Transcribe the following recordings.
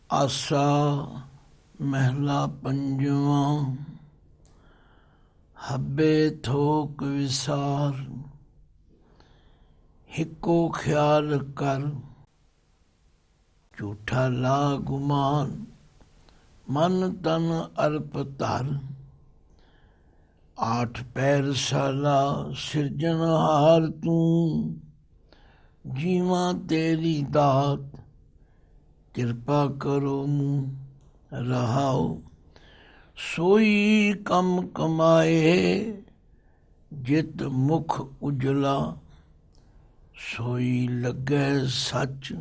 आसा महला पंजवां। हब्बे थोक विसार, हिको ख्याल कर। झूठा ला गुमान, मन तन अर्प धर। आठ पैर साला सिरजनहार तू, जीवा तेरी दात। किरपा करो मुँह रहाओ, सोई कम कमाए। जित मुख उजला, सोई लगे सच।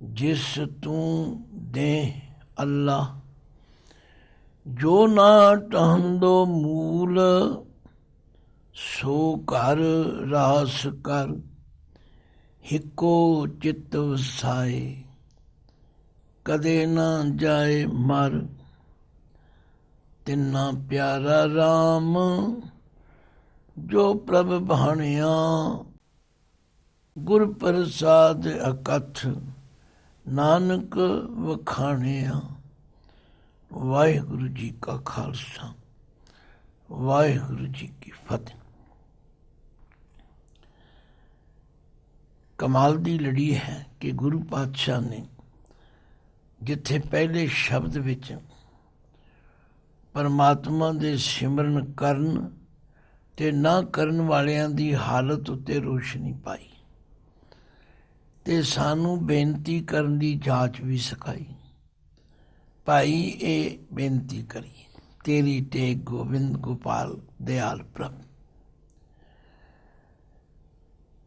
जिस तू दे अल्लाह, जो ना टहंदो मूल। सो कर रास कर, हिको चित वसाए। कदे ना जाए मर, तिन्ना प्यारा राम। जो प्रभ भाणिया, गुर प्रसाद अकथ। नानक वखाणिया। वाहिगुरु जी का खालसा, वाहिगुरु जी की फतेह। कमाल दी लड़ी है कि गुरु पातशाह ने जिथे पहले शब्द विच परमात्मा दे सिमरन करन ते ना करन वालियां दी हालत उत्ते रोशनी पाई ते सानू बेनती करन दी जाच भी सिखाई। भाई ये बेनती करी, तेरी टेक गोविंद गोपाल दयाल प्रभ।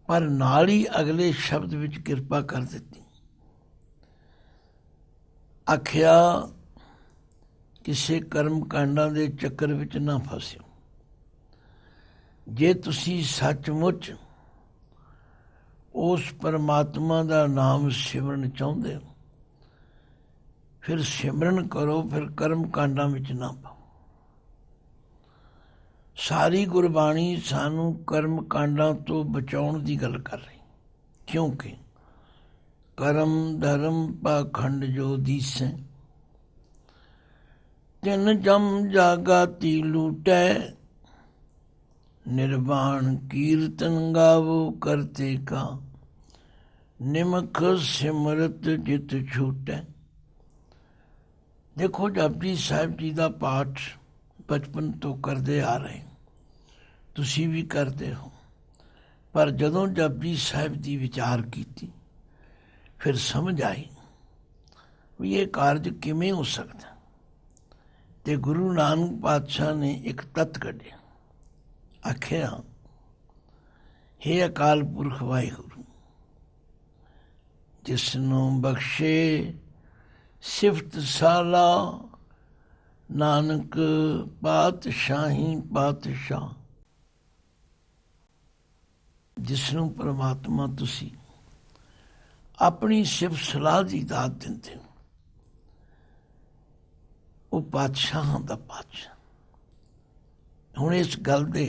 पर नाल ही अगले शब्द विच किरपा कर दिती। आखिया किसी कर्म कांडां दे चक्कर विच ना फसियो। जे तुसी सचमुच उस परमात्मा दा नाम सिमरन चाहुंदे हो, फिर सिमरन करो, फिर कर्म कांडां विच ना पाओ। सारी गुरबाणी सानू कर्म कांडां तो बचाउण दी गल कर रही, क्योंकि करम धर्म पाखंड जो दीसें। तिन जम जागाती लूटै, निर्वाण कीर्तन गावो करते का। निमख सिमरत जित छूटै। देखो जपजी साहिब जी का पाठ बचपन तो करते आ रहे, तुसी भी करते हो, पर जदों जपजी साहिब की विचार की फिर समझ आई भी ये कारज किमें हो सकता। ते गुरु नानक पातशाह ने एक तत्त कढ़िया। आखिया, हे अकाल पुरख वाहिगुरु, जिसनों बख्शे सिफत साला। नानक पातशाही पातशाह। जिसनों परमात्मा तुसी अपनी सिफत सलाह की दात दिंदे हो, वो पातशाहां दा पातशाह। हुण इस गल दे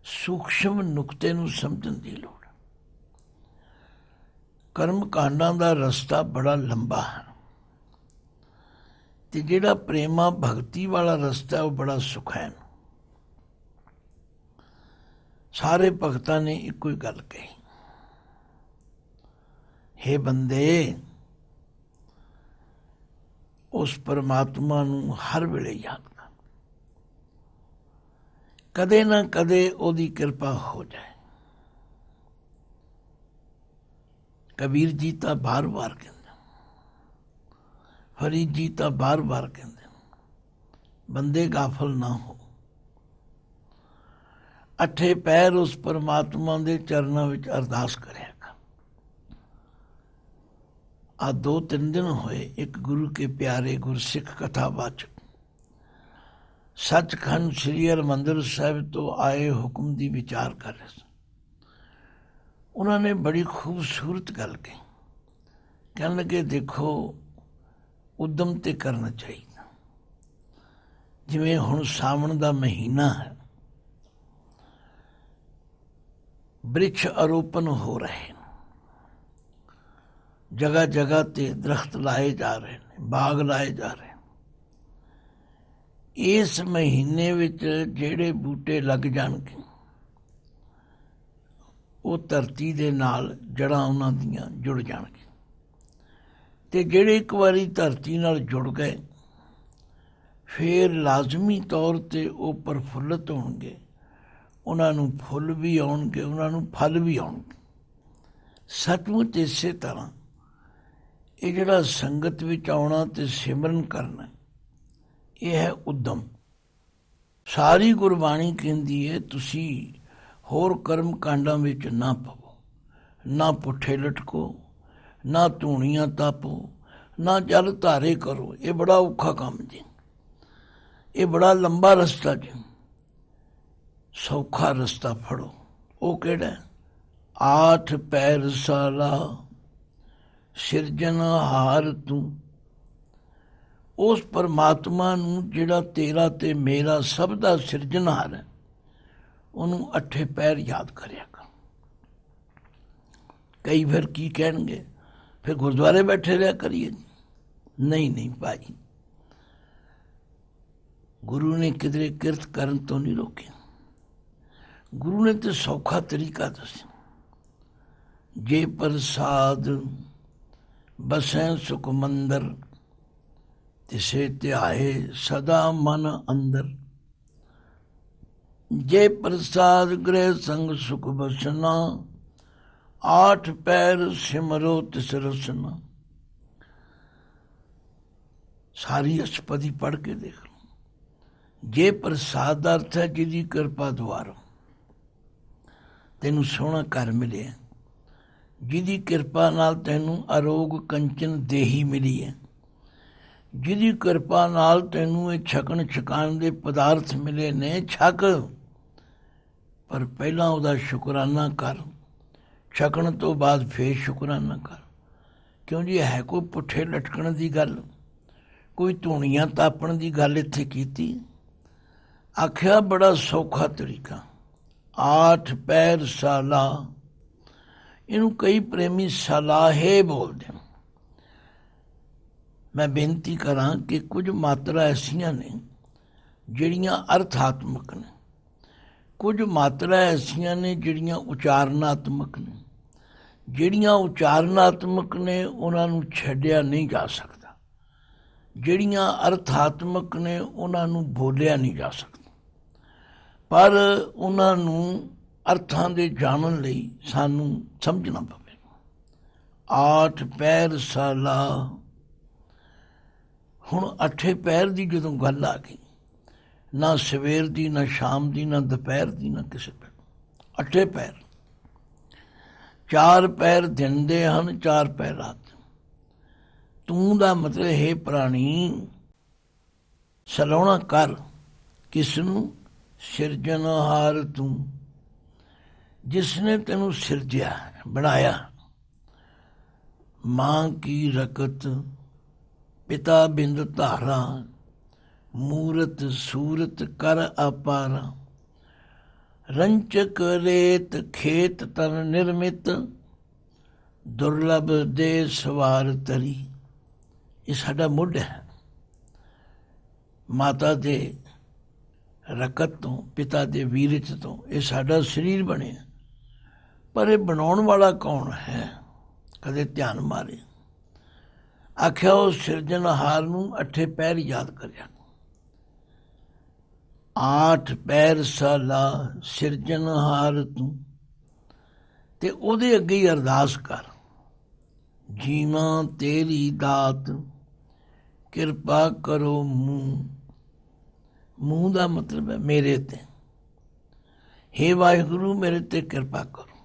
सूक्ष्म नुकते नूं समझण दी लोड़। कर्म कांडां दा रस्ता बड़ा लंबा है ते जिहड़ा प्रेमा भगती वाला रस्ता है वह बड़ा सुखैन। सारे भगतां ने इको ही गल कही, हे बंदे, उस परमात्मा नूं हर वेले याद कर, कदे ना कदे ओदी कृपा हो जाए। कबीर जी तो बार बार कहते, फरीद जी तो बार बार कहते, बंदे गाफल ना हो। अठे पैर उस परमात्मा के चरणों में अरदास करेगा। आ 2-3 दिन होए एक गुरु के प्यारे गुरसिख कथावाचक सचखंड श्री हरमंदिर साहिब तो आए हुक्म की विचार कर रहे थे। उन्होंने बड़ी खूबसूरत गल कही। कहने लगे, देखो उद्यम तो करना चाहिए। जिमें हुण सावन का महीना है, ਬ੍ਰਿਛ ਆਰੋਪਣ ਹੋ ਰਹੇ ਨੇ, ਜਗ੍ਹਾ ਜਗ੍ਹਾ ਤੇ ਦਰਖਤ ਲਾਏ ਜਾ ਰਹੇ ਨੇ, ਬਾਗ ਲਾਏ ਜਾ ਰਹੇ ਨੇ। ਇਸ ਮਹੀਨੇ ਵਿੱਚ ਜਿਹੜੇ ਬੂਟੇ ਲੱਗ ਜਾਣਗੇ ਉਹ ਧਰਤੀ ਦੇ ਨਾਲ ਜੜ੍ਹਾਂ ਉਹਨਾਂ ਦੀਆਂ ਜੁੜ ਜਾਣਗੀਆਂ, ਤੇ ਜਿਹੜੇ ਇੱਕ ਵਾਰੀ ਧਰਤੀ ਨਾਲ ਜੁੜ ਗਏ ਫਿਰ ਲਾਜ਼ਮੀ ਤੌਰ 'ਤੇ ਉਹ ਪ੍ਰਫੁੱਲਤ ਹੋਣਗੇ, ਉਹਨਾਂ ਨੂੰ ਫੁੱਲ ਵੀ ਆਉਣਗੇ, ਉਹਨਾਂ ਨੂੰ ਫਲ ਵੀ ਆਉਣਗੇ। ਸੱਚਮੁੱਚ ਇਸੇ ਤਰ੍ਹਾਂ ਇਹ ਜਿਹੜਾ ਸੰਗਤ ਵਿੱਚ ਆਉਣਾ ਤੇ ਸਿਮਰਨ ਕਰਨਾ, ਇਹ ਹੈ ਉਦਮ। ਸਾਰੀ ਗੁਰਬਾਣੀ ਕਹਿੰਦੀ ਹੈ ਤੁਸੀਂ ਹੋਰ ਕਰਮ ਕਾਂਡਾਂ ਵਿੱਚ ਨਾ ਪਵੋ, ਨਾ ਪੁੱਠੇ ਲਟਕੋ, ਨਾ ਧੂਣੀਆਂ ਤਾਪੋ, ਨਾ ਜਲ ਧਾਰੇ ਕਰੋ। ਇਹ ਬੜਾ ਔਖਾ ਕੰਮ ਜੀ, ਇਹ ਬੜਾ ਲੰਬਾ ਰਸਤਾ ਜੀ। ਸੌਖਾ ਰਸਤਾ ਫੜੋ। ਉਹ ਕਿਹੜਾ? ਆਠ ਪੈਰ ਸਾਲਾ ਸਿਰਜਣਹਾਰ ਤੂੰ। ਉਸ ਪਰਮਾਤਮਾ ਨੂੰ ਜਿਹੜਾ ਤੇਰਾ ਤੇ ਮੇਰਾ ਸਭ ਦਾ ਸਿਰਜਣਹਾਰ ਹੈ, ਉਹਨੂੰ ਅੱਠੇ ਪੈਰ ਯਾਦ ਕਰਿਆ ਕਰ। ਕਈ ਫਿਰ ਕੀ ਕਹਿਣਗੇ, ਫਿਰ ਗੁਰਦੁਆਰੇ ਬੈਠੇ ਰਿਹਾ ਕਰੀਏ। ਨਹੀਂ ਨਹੀਂ ਭਾਈ, ਗੁਰੂ ਨੇ ਕਿਧਰੇ ਕਿਰਤ ਕਰਨ ਤੋਂ ਨਹੀਂ ਰੋਕਿਆ। ਗੁਰੂ ਨੇ ਤੇ ਸੌਖਾ ਤਰੀਕਾ ਦੱਸਿਆ। ਜੇ ਪ੍ਰਸਾਦ ਬਸੈ ਸੁਖ ਮੰਦਰ, ਤਿਸੇ ਧਿਆਏ ਸਦਾ ਮਨ ਅੰਦਰ। ਜੇ ਪ੍ਰਸਾਦ ਗ੍ਰਹਿ ਸੰਗ ਸੁਖ ਬਸਨਾ, ਆਠ ਪੈਰ ਸਿਮਰੋ ਤਿਸ ਰਸਨਾ। ਸਾਰੀ ਅਸ਼ਟਪਦੀ ਪੜ੍ਹ ਕੇ ਦੇਖ ਲਓ। ਜੇ ਪ੍ਰਸਾਦ ਦਾ ਅਰਥ ਹੈ ਜਿਹਦੀ ਕਿਰਪਾ ਦੁਆਰਾ ਤੈਨੂੰ ਸੋਹਣਾ ਘਰ ਮਿਲਿਆ, ਜਿਹਦੀ ਕਿਰਪਾ ਨਾਲ ਤੈਨੂੰ ਅਰੋਗ ਕੰਚਨ ਦੇਹੀ ਮਿਲੀ ਹੈ, ਜਿਹਦੀ ਕਿਰਪਾ ਨਾਲ ਤੈਨੂੰ ਇਹ ਛਕਣ ਛਕਾਣ ਦੇ ਪਦਾਰਥ ਮਿਲੇ ਨੇ, ਛਕ। ਪਰ ਪਹਿਲਾਂ ਉਹਦਾ ਸ਼ੁਕਰਾਨਾ ਕਰ, ਛਕਣ ਤੋਂ ਬਾਅਦ ਫੇਰ ਸ਼ੁਕਰਾਨਾ ਕਰ। ਕਿਉਂ ਜੀ, ਹੈ ਕੋਈ ਪੁੱਠੇ ਲਟਕਣ ਦੀ ਗੱਲ, ਕੋਈ ਧੂਣੀਆਂ ਤਾਪਣ ਦੀ ਗੱਲ ਇੱਥੇ ਕੀਤੀ? ਆਖਿਆ ਬੜਾ ਸੌਖਾ ਤਰੀਕਾ, ਆਠ ਪੈਰ ਸਾਲਾ। ਇਹਨੂੰ ਕਈ ਪ੍ਰੇਮੀ ਸਲਾਹੇ ਬੋਲਦੇ ਨੇ। ਮੈਂ ਬੇਨਤੀ ਕਰਾਂ ਕਿ ਕੁਝ ਮਾਤਰਾ ਐਸੀਆਂ ਨੇ ਜਿਹੜੀਆਂ ਅਰਥਾਤਮਕ ਨੇ, ਕੁਝ ਮਾਤਰਾ ਐਸੀਆਂ ਨੇ ਜਿਹੜੀਆਂ ਉਚਾਰਨਾਤਮਕ ਨੇ। ਜਿਹੜੀਆਂ ਉਚਾਰਨਾਤਮਕ ਨੇ ਉਹਨਾਂ ਨੂੰ ਛੱਡਿਆ ਨਹੀਂ ਜਾ ਸਕਦਾ, ਜਿਹੜੀਆਂ ਅਰਥਾਤਮਕ ਨੇ ਉਹਨਾਂ ਨੂੰ ਬੋਲਿਆ ਨਹੀਂ ਜਾ ਸਕਦਾ। ਪਰ ਉਹਨਾਂ ਨੂੰ ਅਰਥਾਂ ਦੇ ਜਾਣਨ ਲਈ ਸਾਨੂੰ ਸਮਝਣਾ ਪਵੇਗਾ। ਆਠ ਪੈਰ ਸਾਲਾ। ਹੁਣ ਅੱਠੇ ਪੈਰ ਦੀ ਜਦੋਂ ਗੱਲ ਆ ਗਈ, ਨਾ ਸਵੇਰ ਦੀ, ਨਾ ਸ਼ਾਮ ਦੀ, ਨਾ ਦੁਪਹਿਰ ਦੀ, ਨਾ ਕਿਸੇ ਪੈਰ। ਅੱਠੇ ਪੈਰ। ਚਾਰ ਪੈਰ ਦਿਨ ਦੇ ਹਨ, ਚਾਰ ਪੈਰ ਰਾਤ। ਤੂੰ ਦਾ ਮਤਲਬ ਹੈ ਪ੍ਰਾਣੀ ਸਲਾਹੁਣਾ ਕਰ। ਕਿਸ ਨੂੰ? ਸਿਰਜਣਹਾਰ ਤੂੰ, ਜਿਸ ਨੇ ਤੈਨੂੰ ਸਿਰਜਿਆ, ਬਣਾਇਆ। ਮਾਂ ਕੀ ਰਕਤ ਪਿਤਾ ਬਿੰਦ ਧਾਰਾ, ਮੂਰਤ ਸੂਰਤ ਕਰ ਅਪਾਰਾ। ਰੰਚਕ ਰੇਤ ਖੇਤ ਤਨ ਨਿਰਮਿਤ, ਦੁਰਲਭ ਦੇ ਸਵਾਰ ਤਰੀ। ਇਹ ਸਾਡਾ ਮੁੱਢ ਹੈ। ਮਾਤਾ ਦੇ ਰਕਤ ਤੋਂ, ਪਿਤਾ ਦੇ ਵੀਰਜ ਤੋਂ ਇਹ ਸਾਡਾ ਸਰੀਰ ਬਣਿਆ। ਪਰ ਇਹ ਬਣਾਉਣ ਵਾਲਾ ਕੌਣ ਹੈ? ਕਦੇ ਧਿਆਨ ਮਾਰੇ। ਆਖਿਆ ਉਹ ਸਿਰਜਣਹਾਰ ਨੂੰ ਅੱਠੇ ਪੈਰ ਯਾਦ ਕਰਿਆ। ਆਠ ਪੈਰ ਸਾਲਾ ਸਿਰਜਣਹਾਰ ਤੂੰ। ਤੇ ਉਹਦੇ ਅੱਗੇ ਹੀ ਅਰਦਾਸ ਕਰ, ਜੀਵਾਂ ਤੇਰੀ ਦਾਤ ਕਿਰਪਾ ਕਰੋ ਮੂੰਹ। ਮੂੰਹ ਦਾ ਮਤਲਬ ਹੈ ਮੇਰੇ ਤੇ। ਹੇ ਵਾਹਿਗੁਰੂ ਮੇਰੇ ਤੇ ਕਿਰਪਾ ਕਰੋ,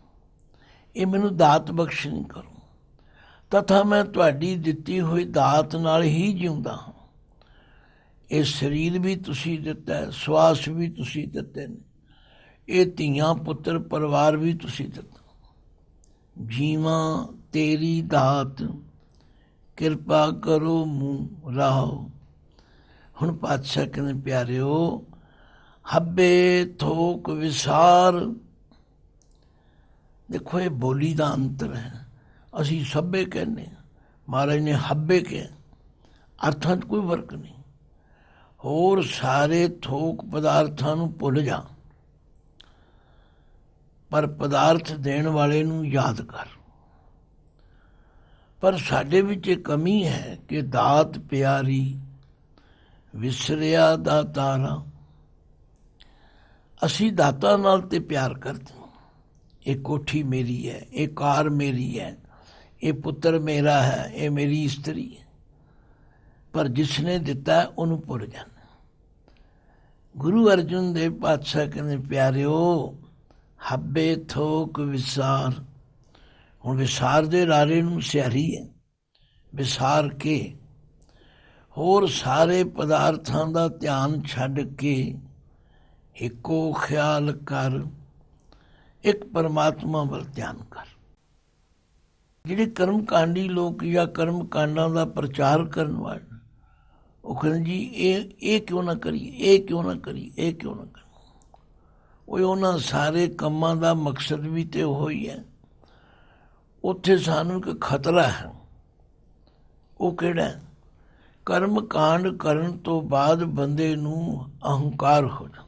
ਇਹ ਮੈਨੂੰ ਦਾਤ ਬਖਸ਼ਣੀ ਕਰੋ। ਤਥਾ ਮੈਂ ਤੁਹਾਡੀ ਦਿੱਤੀ ਹੋਈ ਦਾਤ ਨਾਲ ਹੀ ਜਿਉਂਦਾ ਹਾਂ। ਇਹ ਸਰੀਰ ਵੀ ਤੁਸੀਂ ਦਿੱਤਾ ਹੈ, ਸਵਾਸ ਵੀ ਤੁਸੀਂ ਦਿੱਤੇ ਨੇ, ਇਹ ਧੀਆਂ ਪੁੱਤਰ ਪਰਿਵਾਰ ਵੀ ਤੁਸੀਂ ਦਿੱਤਾ। ਜੀਵਾਂ ਤੇਰੀ ਦਾਤ ਕਿਰਪਾ ਕਰੋ ਮੂੰਹ ਰਾਹੋ। ਹੁਣ ਪਾਤਸ਼ਾਹ ਕਹਿੰਦੇ ਪਿਆਰਿਓ, ਹੱਬੇ ਥੋਕ ਵਿਸਾਰ देखो ये बोली का अंतर है। असी सभ्य कहने, महाराज ने हब्बे कहा, अर्थां 'ਚ कोई फर्क नहीं। होर सारे थोक पदार्थां नूं भुल जा, पर पदार्थ देण वाले नूं याद कर। पर साडे विच इह कमी है कि दात प्यारी विसरिया दातारा। असी दाता नाल ते प्यार करते हैं। ये कोठी मेरी है, ये कार मेरी है, ये पुत्र मेरा है, ये मेरी स्त्री है, पर जिसने दिता है उन्होंने भुल जाना। गुरु अर्जुन देव पातशाह कहते प्यारिओ हब्बे थोक विसार। हुण विसार दे रारे नूं सियारी है, विसार के होर सारे पदार्थां दा ध्यान छड्ड के इको ख्याल कर, एक परमात्मा वल ध्यान कर। जिहड़े कर्म कांडी लोग या कर्म कांडां दा प्रचार करन वाले वो कहते जी ये क्यों ना करिए, ये क्यों ना करिए, ये क्यों ना करिए। वो उन्हां सारे कामां दा मकसद भी तो वही है। उत्थे सानूं एक खतरा है, वो किहड़ा है? कर्म कांड करन तो बाद बंदे नूं अहंकार हो जाता।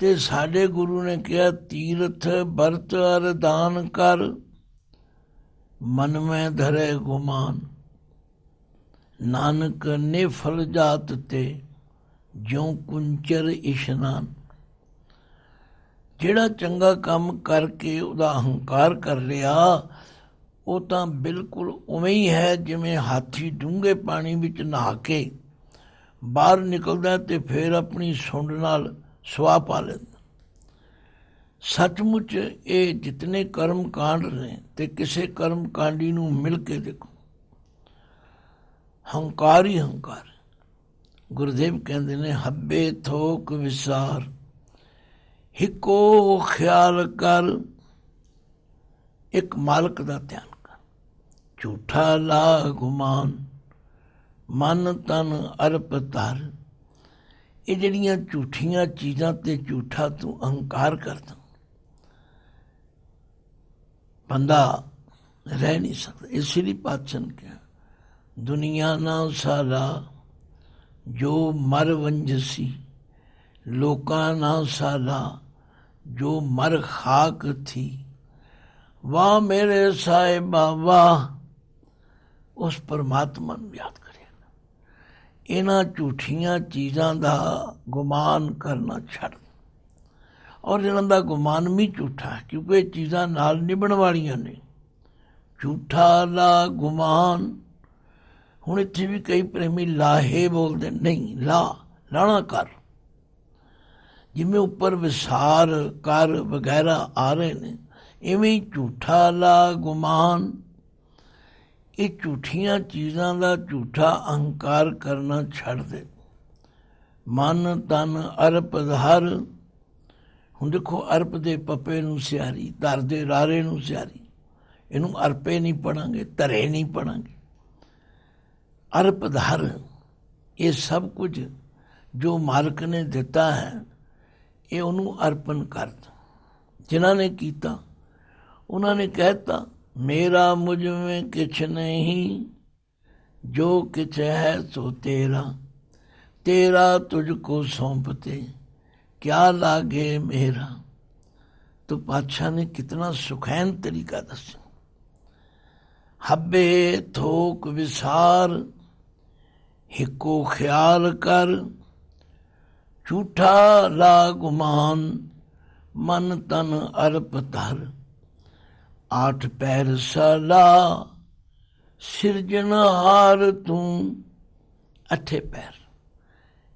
ते साडे गुरु ने कहा तीरथ बरत अर दान कर, मन में धरे गुमान। नानक निफल जात ते ज्यों कुंचर इशनान। जिहड़ा चंगा काम करके उहदा अहंकार कर लिया, वो तो बिल्कुल उवें ही है जिवें हाथी डूंघे पानी विच नहा के बाहर निकलदा ते फिर अपनी सुंड नाल सुआह पा लैंदा। सचमुच ये जितने कर्म कांड ने ते किसी कर्म कांडी नूं मिल के देखो, हंकार ही हंकार। गुरुदेव कहते ने हब्बे थोक विसार, हिको ख्याल कर, एक मालक का ध्यान कर। झूठा ला गुमान, मन तन अरप धर। ये जड़ियाँ झूठियां चीज़ां ते झूठा तू अहंकार करदा, बंदा रह नहीं सकता। इसलिए पातशाह ने कहा दुनिया ना साला जो मर वंजसी, लोका ना साला जो मर खाक थी। वाह मेरे साहिबा वाह, उस परमात्मा नूं याद करेगा। इन्हां झूठियां चीज़ां दा गुमान करना छड़, और इन्हां दा गुमान भी झूठा है क्योंकि ये चीज़ां नाल निभण वालियां ने। झूठा ला गुमान। हुण इत्थे भी कई प्रेमी लाहे बोलते, नहीं ला लाना कर। जिमें उपर विसार कर वगैरह आ रहे हैं, इवें ही झूठा ला गुमान। ये झूठियां चीज़ां का झूठा अहंकार करना छड़ दे। मन तन अरप धर। हुण देखो अरप दे पप्पे नूं सियारी, धर दे रारे नूं सियारी। इनू अरपे नहीं पढ़ांगे, धरे नहीं पढ़ांगे। अरप धर, ये सब कुछ जो मालिक ने दिता है ये उन्होंने अर्पण कर दो। जिन्होंने किया उन्होंने कहता मेरा मुझ में किछ नहीं, जो किछ है सो तेरा, तेरा तुझको सौंपते क्या लागे मेरा। तो पातशाह ने कितना सुखैन तरीका दसा। हब्बे थोक विसार, हिको ख्याल कर। झूठा ला गुमान, मन तन अरप धर। आठ पैर साला, सिरजनहार तू। अठे पैर,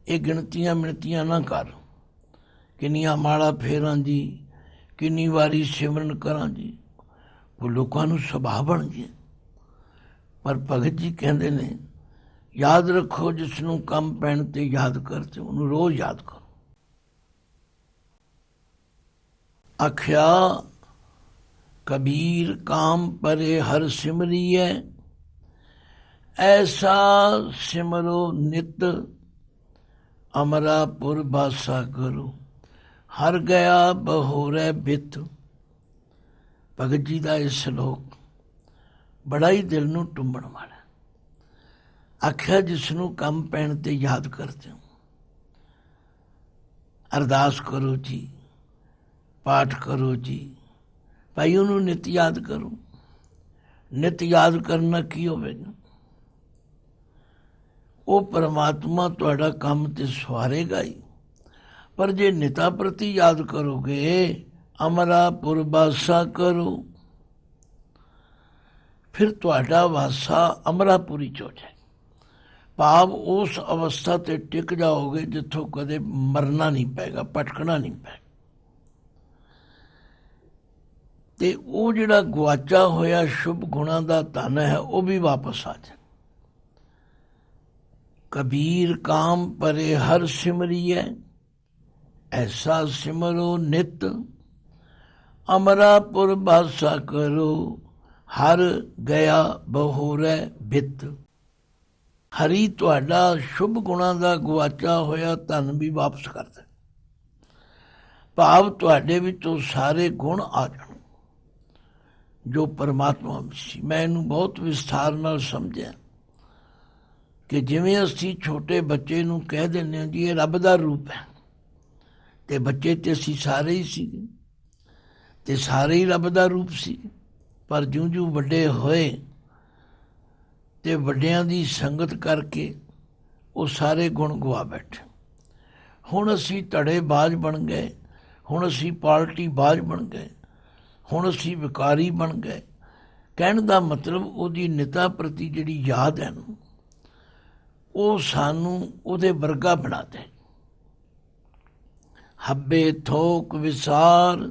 ये गिणतियां मिणतियां ना कर। किनिया माड़ा फेरां जी, किन्नी वारी सिमरन करां जी, वो लोगों नूं सुभाव बन गया। पर भगत जी कहते ने याद रखो जिसनों कम पैण ते याद करते उन्होंने रोज याद करो। आख्या कबीर काम परे हर सिमरिए, ऐसा सिमरो नित अमरापुर बासा करो। हर गया बहोरे बित। ਭਗਤ ਜੀ ਦਾ ਇਹ ਸ਼ਲੋਕ ਬੜਾ ਹੀ ਦਿਲ ਨੂੰ ਟੁੰਬਣ ਵਾਲਾ। ਆਖਿਆ ਜਿਸ ਨੂੰ ਕੰਮ ਪੈਣ ਤੇ ਯਾਦ ਕਰਦੇ ਹੋ, ਅਰਦਾਸ ਕਰੋ ਜੀ, ਪਾਠ ਕਰੋ ਜੀ, ਭਾਈ ਉਹਨੂੰ ਨਿਤ ਯਾਦ ਕਰੋ। ਨਿਤ ਯਾਦ ਕਰਨਾ ਕੀ ਹੋਵੇਗਾ? ਉਹ ਪਰਮਾਤਮਾ ਤੁਹਾਡਾ ਕੰਮ ਤੇ ਸਵਾਰੇਗਾ ਹੀ। ਪਰ ਜੇ ਨਿਤਾ ਪ੍ਰਤੀ ਯਾਦ ਕਰੋਗੇ, ਅਮਰਾਪੁਰ ਵਾਸਾ ਕਰੋ, ਫਿਰ ਤੁਹਾਡਾ ਵਾਸਾ ਅਮਰਾਪੁਰੀ ਚ ਹੋ ਜਾਏ। ਭਾਵ ਉਸ ਅਵਸਥਾ ਤੇ ਟਿਕ ਜਾਓਗੇ ਜਿੱਥੋਂ ਕਦੇ ਮਰਨਾ ਨਹੀਂ ਪਏਗਾ, ਭਟਕਣਾ ਨਹੀਂ ਪਏਗਾ। ਤੇ ਉਹ ਜਿਹੜਾ ਗੁਆਚਾ ਹੋਇਆ ਸ਼ੁਭ ਗੁਣਾਂ ਦਾ ਧਨ ਹੈ, ਉਹ ਵੀ ਵਾਪਸ ਆ ਜਾਏ। ਕਬੀਰ ਕਾਮ ਪਰੇ ਹਰ ਸਿਮਰੀਐ, ਐਸਾ ਸਿਮਰੋ ਨਿਤ, ਅਮਰਾਪੁਰ ਬਾਸਾ ਕਰੋ, ਹਰ ਗਿਆ ਬਹੋਰੈ ਬਿਤ। ਹਰੀ ਤੁਹਾਡਾ ਸ਼ੁਭ ਗੁਣਾਂ ਦਾ ਗੁਆਚਾ ਹੋਇਆ ਧਨ ਵੀ ਵਾਪਸ ਕਰਦਾ। ਭਾਵ ਤੁਹਾਡੇ ਵਿੱਚੋਂ ਸਾਰੇ ਗੁਣ ਆ ਜਾਣ ਜੋ ਪਰਮਾਤਮਾ ਵਿੱਚ ਸੀ। ਮੈਂ ਇਹਨੂੰ ਬਹੁਤ ਵਿਸਥਾਰ ਨਾਲ ਸਮਝਿਆ ਕਿ ਜਿਵੇਂ ਅਸੀਂ ਛੋਟੇ ਬੱਚੇ ਨੂੰ ਕਹਿ ਦਿੰਦੇ ਹਾਂ ਜੀ ਇਹ ਰੱਬ ਦਾ ਰੂਪ ਹੈ, ਤੇ ਬੱਚੇ ਤੇ ਅਸੀਂ ਸਾਰੇ ਹੀ ਸੀਗੇ ਤੇ ਸਾਰੇ ਹੀ ਰੱਬ ਦਾ ਰੂਪ ਸੀ। ਪਰ ਜਿਉਂ-ਜਿਉਂ ਵੱਡੇ ਹੋਏ ਤੇ ਵੱਡਿਆਂ ਦੀ ਸੰਗਤ ਕਰਕੇ ਉਹ ਸਾਰੇ ਗੁਣ ਗਵਾ ਬੈਠੇ। ਹੁਣ ਅਸੀਂ ਧੜੇਬਾਜ਼ ਬਣ ਗਏ, ਹੁਣ ਅਸੀਂ ਪਾਰਟੀ ਬਾਜ਼ ਬਣ ਗਏ, ਹੁਣ ਅਸੀਂ ਵਿਕਾਰੀ ਬਣ ਗਏ। ਕਹਿਣ ਦਾ ਮਤਲਬ ਉਹਦੀ ਨਿਤਾ ਪ੍ਰਤੀ ਜਿਹੜੀ ਯਾਦ ਹੈ ਨਾ, ਉਹ ਸਾਨੂੰ ਉਹਦੇ ਵਰਗਾ ਬਣਾ ਦੇ। ਹੱਬੇ ਥੋਕ ਵਿਸਾਰ,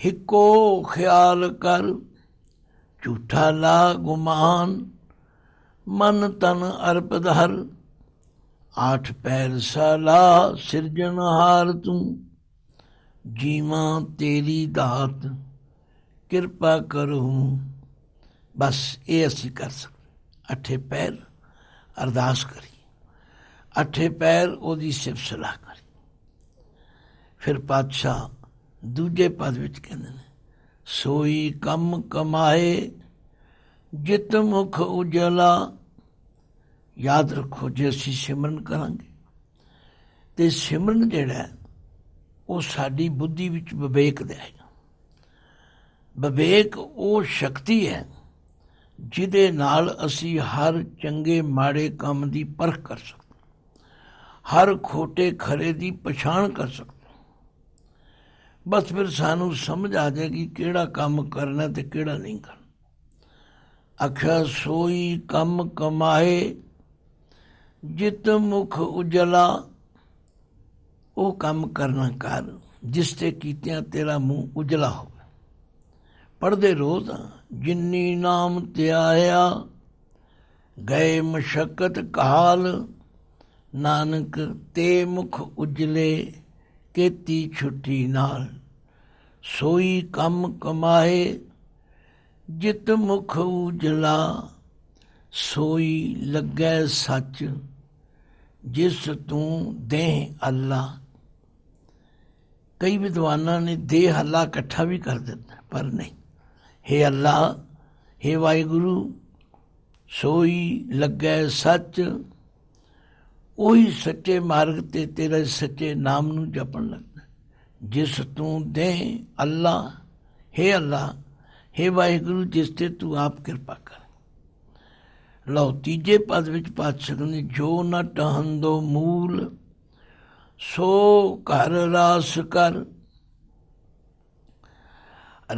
ਹਿੱਕੋ ਖਿਆਲ ਕਰ, ਝੂਠਾ ਲਾ ਗੁਮਾਨ, ਮਨ ਤਨ ਅਰਪਦ ਹਰ, ਆਠ ਪੈਰ ਸਾਲਾ ਸਿਰਜਣਹਾਰ ਤੂੰ, ਜੀਵਾਂ ਤੇਰੀ ਦਾਤ ਕਿਰਪਾ ਕਰੋ। ਬਸ ਇਹ ਅਸੀਂ ਕਰ ਸਕਦੇ। ਅੱਠੇ ਪੈਰ ਅਰਦਾਸ ਕਰੀ, ਅੱਠੇ ਪੈਰ ਉਹਦੀ ਸਿਫਤ ਸਲਾਹ ਕਰੀ। ਫਿਰ ਪਾਤਸ਼ਾਹ ਦੂਜੇ ਪਦ ਵਿੱਚ ਕਹਿੰਦੇ ਨੇ, ਸੋਈ ਕੰਮ ਕਮਾਏ ਜਿਤ ਮੁਖ ਉਜਲਾ। ਯਾਦ ਰੱਖੋ, ਜੇ ਅਸੀਂ ਸਿਮਰਨ ਕਰਾਂਗੇ ਤੇ ਸਿਮਰਨ ਜਿਹੜਾ ਉਹ ਸਾਡੀ ਬੁੱਧੀ ਵਿੱਚ ਵਿਵੇਕ ਦੇਵੇਗਾ। ਵਿਵੇਕ ਉਹ ਸ਼ਕਤੀ ਹੈ ਜਿਹਦੇ ਨਾਲ ਅਸੀਂ ਹਰ ਚੰਗੇ ਮਾੜੇ ਕੰਮ ਦੀ ਪਰਖ ਕਰ ਸਕਦੇ, ਹਰ ਖੋਟੇ ਖਰੇ ਦੀ ਪਛਾਣ ਕਰ ਸਕਦੇ। ਬਸ ਫਿਰ ਸਾਨੂੰ ਸਮਝ ਆ ਜਾਏਗੀ ਕਿਹੜਾ ਕੰਮ ਕਰਨਾ ਤੇ ਕਿਹੜਾ ਨਹੀਂ ਕਰਨਾ। ਆਖਿਆ ਸੋਈ ਕੰਮ ਕਮਾਏ ਜਿਤ ਮੁਖ ਉਜਲਾ। ਉਹ ਕੰਮ ਕਰਨਾ ਕਰ ਜਿਸ ਤੇ ਕੀਤਿਆਂ ਤੇਰਾ ਮੂੰਹ ਉਜਲਾ ਹੋਵੇ। ਪੜ੍ਹਦੇ ਰੋਜ਼ ਜਿੰਨੀ ਨਾਮ ਧਿਆਇਆ, ਗਏ ਮਸ਼ੱਕਤ ਕਾਲ, ਨਾਨਕ ਤੇ ਮੁਖ ਉਜਲੇ, ਕੀਤੀ ਛੁੱਟੀ ਨਾਲ। ਸੋਈ ਕੰਮ ਕਮਾਏ ਜਿਤ ਮੁਖ ਉਜਲਾ, ਸੋਈ ਲੱਗੈ ਸੱਚ, ਜਿਸ ਤੂੰ ਦੇਹ ਅੱਲਾ। ਕਈ ਵਿਦਵਾਨਾਂ ਨੇ ਦੇਹ ਅੱਲਾ ਇਕੱਠਾ ਵੀ ਕਰ ਦਿੱਤਾ, ਪਰ ਨਹੀਂ। ਹੇ ਅੱਲਾ, ਹੇ ਵਾਹਿਗੁਰੂ, ਸੋਈ ਲੱਗੈ ਸੱਚ, ਉਹੀ ਸੱਚੇ ਮਾਰਗ ਤੇ ਤੇਰੇ ਸੱਚੇ ਨਾਮ ਨੂੰ ਜਪਣ ਲੱਗਦਾ, ਜਿਸ ਤੂੰ ਦੇ ਅੱਲਾ। ਹੇ ਅੱਲਾ, ਹੇ ਵਾਹਿਗੁਰੂ, ਜਿਸ ਤੇ ਤੂੰ ਆਪ ਕਿਰਪਾ ਕਰ। ਲਓ ਤੀਜੇ ਪਦ ਵਿੱਚ ਪਾਤਸ਼ਾਹ ਕਹਿੰਦੇ, ਜੋ ਨ ਟਹੰਦੋ ਮੂਲ, ਸੋ ਘਰ ਰਾਸ ਕਰ।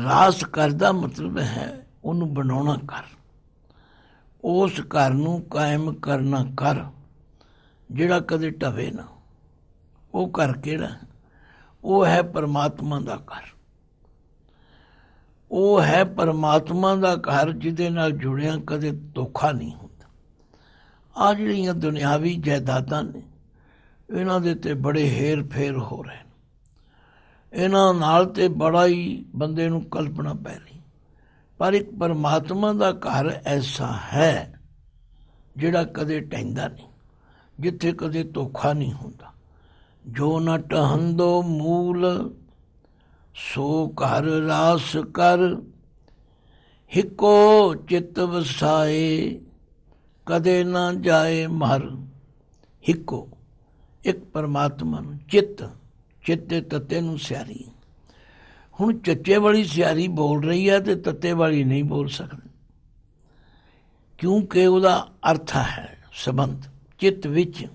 ਰਾਸ ਕਰ ਦਾ ਮਤਲਬ ਹੈ ਉਹਨੂੰ ਬਣਾਉਣਾ ਕਰ, ਉਸ ਘਰ ਨੂੰ ਕਾਇਮ ਕਰਨਾ ਕਰ ਜਿਹੜਾ ਕਦੇ ਢਵੇ ਨਾ। ਉਹ ਘਰ ਕਿਹੜਾ? ਉਹ ਹੈ ਪਰਮਾਤਮਾ ਦਾ ਘਰ। ਉਹ ਹੈ ਪਰਮਾਤਮਾ ਦਾ ਘਰ ਜਿਹਦੇ ਨਾਲ ਜੁੜਿਆ ਕਦੇ ਧੋਖਾ ਨਹੀਂ ਹੁੰਦਾ। ਆਹ ਜਿਹੜੀਆਂ ਦੁਨਿਆਵੀ ਜਾਇਦਾਦਾਂ ਨੇ, ਇਹਨਾਂ ਦੇ ਤੇ ਬੜੇ ਹੇਰ ਫੇਰ ਹੋ ਰਹੇ ਨੇ। ਇਹਨਾਂ ਨਾਲ ਤੇ ਬੜਾ ਹੀ ਬੰਦੇ ਨੂੰ ਕਲਪਨਾ ਪੈ ਰਹੀ। ਪਰ ਇੱਕ ਪਰਮਾਤਮਾ ਦਾ ਘਰ ਐਸਾ ਹੈ ਜਿਹੜਾ ਕਦੇ ਢਹਿੰਦਾ ਨਹੀਂ, ਜਿੱਥੇ ਕਦੇ ਧੋਖਾ ਨਹੀਂ ਹੁੰਦਾ। ਜੋ ਨ ਟਹੰਦੋ ਮੂਲ, सो घर रास कर, हिको चित वसाए, कदे ना जाए मर। हिको एक परमात्मा ਨੂੰ ਚਿੱਤ, ਚਿੱਤੇ ਤੱਤੇ ਨੂੰ ਸਿਆਰੀ। ਹੁਣ ਚੱਚੇ ਵਾਲੀ ਸਿਆਰੀ ਬੋਲ ਰਹੀ ਹੈ ਤੇ ਤੱਤੇ ਵਾਲੀ ਨਹੀਂ ਬੋਲ ਸਕਦੀ, ਕਿਉਂਕਿ ਉਹਦਾ ਅਰਥ ਹੈ ਸੰਬੰਧ ਚਿੱਤ ਵਿੱਚ।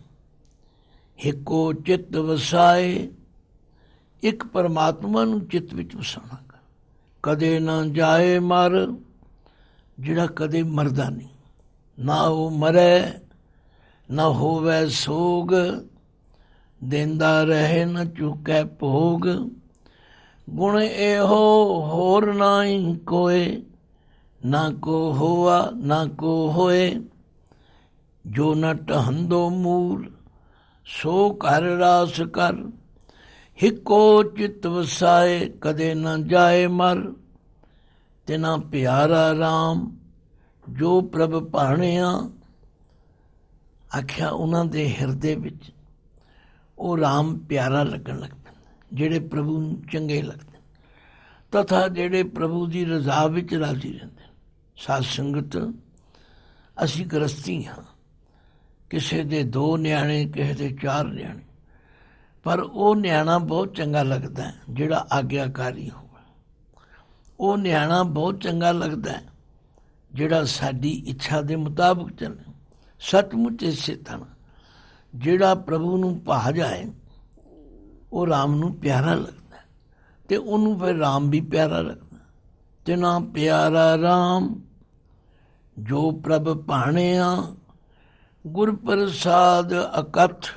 ਹਿੱਕੋ ਚਿੱਤ ਵਸਾਏ, ਇੱਕ ਪਰਮਾਤਮਾ ਨੂੰ ਚਿੱਤ ਵਿੱਚ ਵਸਾਉਣਾ। ਕਦੇ ਨਾ ਜਾਏ ਮਰ, ਜਿਹੜਾ ਕਦੇ ਮਰਦਾ ਨਹੀਂ, ਨਾ ਉਹ ਮਰੇ ਨਾ ਹੋਵੇ ਸੋਗ। ਦੇਂਦਾ ਰਹੇ ਨ ਚੁੱਕੈ ਭੋਗ, ਗੁਣ ਇਹੋ ਹੋਰ ਨਾਹੀ ਕੋਏ। ਨਾ ਕੋ ਹੋਆ ਨਾ ਕੋ ਹੋਏ, ਜੋ ਨ ਟਹੰਦੋ ਮੂਲ, ਸੋ ਘਰ ਰਾਸ ਕਰ। हिको चित वसाए, कदे न जाए मर। तिना प्यारा राम, जो प्रभ भाणिया। आख्या उन्हां दे हिरदे विच ਉਹ ਰਾਮ ਪਿਆਰਾ ਲੱਗਣ ਲੱਗ ਪੈਂਦਾ, ਜਿਹੜੇ ਪ੍ਰਭੂ ਨੂੰ ਚੰਗੇ ਲੱਗਦੇ, ਤਥਾ ਜਿਹੜੇ ਪ੍ਰਭੂ ਦੀ ਰਜ਼ਾ ਵਿੱਚ ਰਾਜ਼ੀ ਰਹਿੰਦੇ। ਸਾਧ ਸੰਗਤ, ਅਸੀਂ ਗ੍ਰਸਤੀ ਹਾਂ, ਕਿਸੇ ਦੇ 2 ਨਿਆਣੇ, ਕਿਸੇ ਦੇ 4 ਨਿਆਣੇ, ਪਰ ਉਹ ਨਿਆਣਾ ਬਹੁਤ ਚੰਗਾ ਲੱਗਦਾ ਜਿਹੜਾ ਆਗਿਆਕਾਰੀ ਹੋਵੇ। ਉਹ ਨਿਆਣਾ ਬਹੁਤ ਚੰਗਾ ਲੱਗਦਾ ਜਿਹੜਾ ਸਾਡੀ ਇੱਛਾ ਦੇ ਮੁਤਾਬਕ ਚੱਲੇ। ਸੱਚਮੁੱਚ ਇਸੇ ਤਰ੍ਹਾਂ ਜਿਹੜਾ ਪ੍ਰਭੂ ਨੂੰ ਭਾ ਜਾਏ ਉਹ ਰਾਮ ਨੂੰ ਪਿਆਰਾ ਲੱਗਦਾ, ਤੇ ਉਹਨੂੰ ਫਿਰ ਰਾਮ ਵੀ ਪਿਆਰਾ ਲੱਗਦਾ। ਤਿਨਾ ਪਿਆਰਾ ਰਾਮ, ਜੋ ਪ੍ਰਭ ਭਾਣਿਆ। ਗੁਰ ਪ੍ਰਸਾਦ ਅਕਥ,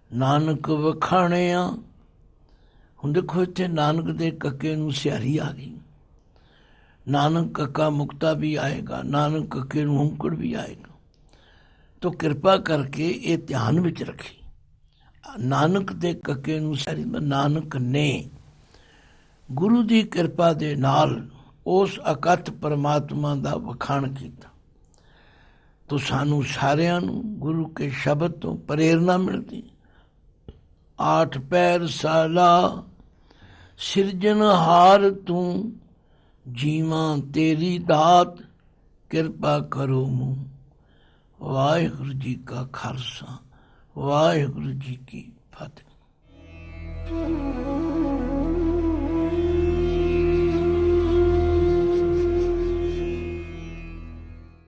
ਨਾਨਕ ਵਖਾਣਿਆ। ਹੁਣ ਦੇਖੋ ਇੱਥੇ ਨਾਨਕ ਦੇ ਕੱਕੇ ਨੂੰ ਸਿਆਰੀ ਆ ਗਈ। ਨਾਨਕ ਕੱਕਾ ਮੁਕਤਾ ਵੀ ਆਏਗਾ, ਨਾਨਕ ਕੱਕੇ ਨੂੰ ਹੰਕੜ ਵੀ ਆਏਗਾ। ਤੋ ਕਿਰਪਾ ਕਰਕੇ ਇਹ ਧਿਆਨ ਵਿੱਚ ਰੱਖੀ, ਨਾਨਕ ਦੇ ਕੱਕੇ ਨੂੰ ਸਿਆਰੀ। ਨਾਨਕ ਨੇ ਗੁਰੂ ਦੀ ਕਿਰਪਾ ਦੇ ਨਾਲ ਉਸ ਅਕਥ ਪਰਮਾਤਮਾ ਦਾ ਵਖਾਣ ਕੀਤਾ। ਤੋ ਸਾਨੂੰ ਸਾਰਿਆਂ ਨੂੰ ਗੁਰੂ ਕੇ ਸ਼ਬਦ ਤੋਂ ਪ੍ਰੇਰਨਾ ਮਿਲਦੀ। 8 ਪੈਰ ਸਾਲਾ, ਸਿਰਜਣਹਾਰ ਤੂੰ। ਜੀਵਾਂ ਤੇਰੀ ਦਾਤ, ਕਿਰਪਾ ਕਰੋ ਮੂੰ। ਵਾਹਿਗੁਰੂ ਜੀ ਕਾ ਖਾਲਸਾ, ਵਾਹਿਗੁਰੂ ਜੀ ਕੀ ਫਤਿਹ।